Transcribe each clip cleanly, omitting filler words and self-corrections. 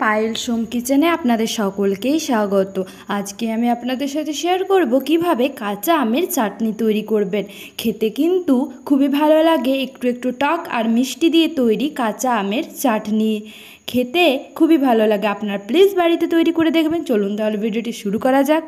পায়েল সোম কিচেনে আপনাদের সকলকেই স্বাগত। আজকে আমি আপনাদের সাথে শেয়ার করব কিভাবে কাঁচা আমের চাটনি তৈরি করবেন। খেতে কিন্তু খুবই ভালো লাগে, একটু একটু টক আর মিষ্টি দিয়ে তৈরি কাঁচা আমের চাটনি খেতে খুবই ভালো লাগে। আপনারা প্লিজ বাড়িতে তৈরি করে দেখবেন। চলুন তাহলে ভিডিওটি শুরু করা যাক।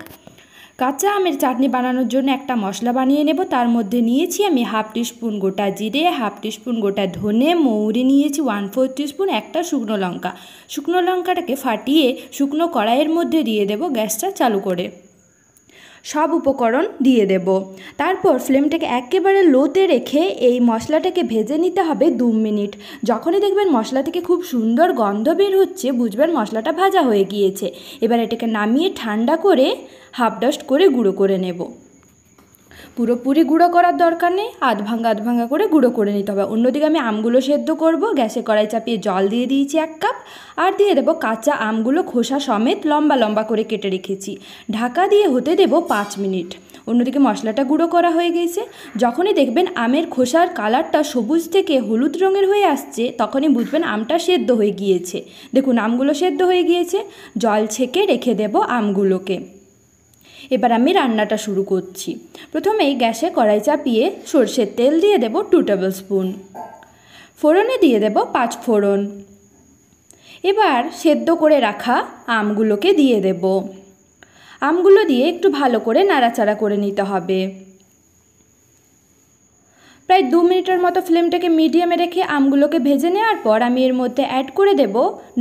কাঁচা আমের চাটনি বানানোর জন্য একটা মশলা বানিয়ে নেব। তার মধ্যে নিয়েছি আমি হাফ টিস্পুন গোটা জিরে, হাফ টিস্পুন গোটা ধনে, মৌরি নিয়েছি 1/4 টিস্পুন, একটা শুকনো লঙ্কা। শুকনো লঙ্কাটাকে ফাটিয়ে শুকনো কড়াইয়ের মধ্যে দিয়ে দেব গ্যাসটা চালু করে। সব উপকরণ দিয়ে দেব। তারপর ফ্লেমটাকে একেবারে লোতে রেখে এই মশলাটাকে ভেজে নিতে হবে 2 মিনিট। যখনই দেখবেন মশলা থেকে খুব সুন্দর গন্ধ বের হচ্ছে, বুঝবেন মশলাটা ভাজা হয়ে গিয়েছে। এবার এটাকে নামিয়ে ঠান্ডা করে হাফ ডাস্ট করে গুঁড়ো করে নেব। পুরোপুরি গুঁড়ো করার দরকার নেই, আধ ভাঙা করে গুঁড়ো করে নিতে হবে। অন্যদিকে আমি আমগুলো সেদ্ধ করব। গ্যাসে কড়াই চাপিয়ে জল দিয়ে দিয়েছি 1 কাপ, আর দিয়ে দেবো কাঁচা আমগুলো খোসা সমেত লম্বা লম্বা করে কেটে রেখেছি। ঢাকা দিয়ে হতে দেব 5 মিনিট। অন্যদিকে মশলাটা গুঁড়ো করা হয়ে গেছে। যখনই দেখবেন আমের খোসার কালারটা সবুজ থেকে হলুদ রঙের হয়ে আসছে, তখনই বুঝবেন আমটা সেদ্ধ হয়ে গিয়েছে। দেখুন আমগুলো সেদ্ধ হয়ে গিয়েছে। জল ছেঁকে রেখে দেব আমগুলোকে। এবার আমি রান্নাটা শুরু করছি। প্রথমেই গ্যাসে কড়াই চাপিয়ে সরষের তেল দিয়ে দেব 2 টেবিল স্পুন। ফোড়নে দিয়ে দেব 5 ফোড়ন। এবার সেদ্ধ করে রাখা আমগুলোকে দিয়ে দেব। আমগুলো দিয়ে একটু ভালো করে নাড়াচাড়া করে নিতে হবে। প্রায় 2 মিনিটের মতো ফ্লেমটাকে মিডিয়ামে রেখে আমগুলোকে ভেজে নেওয়ার পর আমি এর মধ্যে অ্যাড করে দেব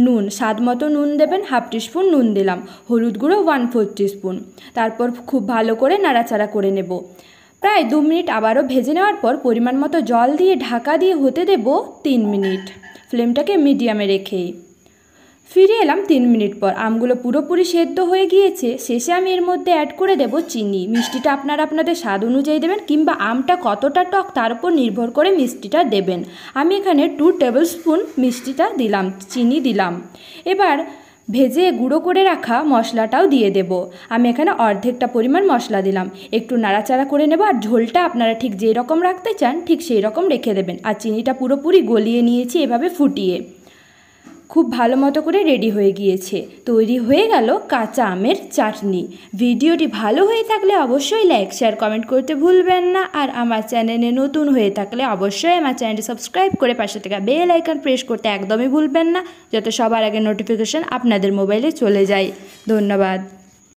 নুন। স্বাদ মতো নুন দেবেন, হাফ টিস্পুন নুন দিলাম। হলুদ গুঁড়ো 1/4 টিস্পুন। তারপর খুব ভালো করে নাড়াচাড়া করে নেব। প্রায় 2 মিনিট আবারও ভেজে নেওয়ার পর পরিমাণ মতো জল দিয়ে ঢাকা দিয়ে হতে দেব 3 মিনিট, ফ্লেমটাকে মিডিয়ামে রেখেই। ফিরে এলাম 3 মিনিট পর। আমগুলো পুরোপুরি সেদ্ধ হয়ে গিয়েছে। শেষে আমি এর মধ্যে অ্যাড করে দেব চিনি। মিষ্টিটা আপনারা আপনাদের স্বাদ অনুযায়ী দেবেন, কিংবা আমটা কতটা টক তার উপর নির্ভর করে মিষ্টিটা দেবেন। আমি এখানে 2 টেবিল স্পুন মিষ্টিটা দিলাম, চিনি দিলাম। এবার ভেজে গুঁড়ো করে রাখা মশলাটাও দিয়ে দেব। আমি এখানে অর্ধেকটা পরিমাণ মশলা দিলাম। একটু নাড়াচাড়া করে নেব। আর ঝোলটা আপনারা ঠিক যেই রকম রাখতে চান ঠিক সেই রকম রেখে দেবেন। আর চিনিটা পুরোপুরি গলিয়ে নিয়েছি এভাবে ফুটিয়ে। খুব ভালো মতো করে রেডি হয়ে গিয়েছে। তৈরি হয়ে গেল কাঁচা আমের চাটনি। ভিডিওটি ভালো হয়ে থাকলে অবশ্যই লাইক, শেয়ার, কমেন্ট করতে ভুলবেন না। আর আমার চ্যানেলে নতুন হয়ে থাকলে অবশ্যই আমার চ্যানেলটি সাবস্ক্রাইব করে পাশে থাকা বেল আইকন প্রেস করতে একদমই ভুলবেন না, যাতে সবার আগে নোটিফিকেশন আপনাদের মোবাইলে চলে যায়। ধন্যবাদ।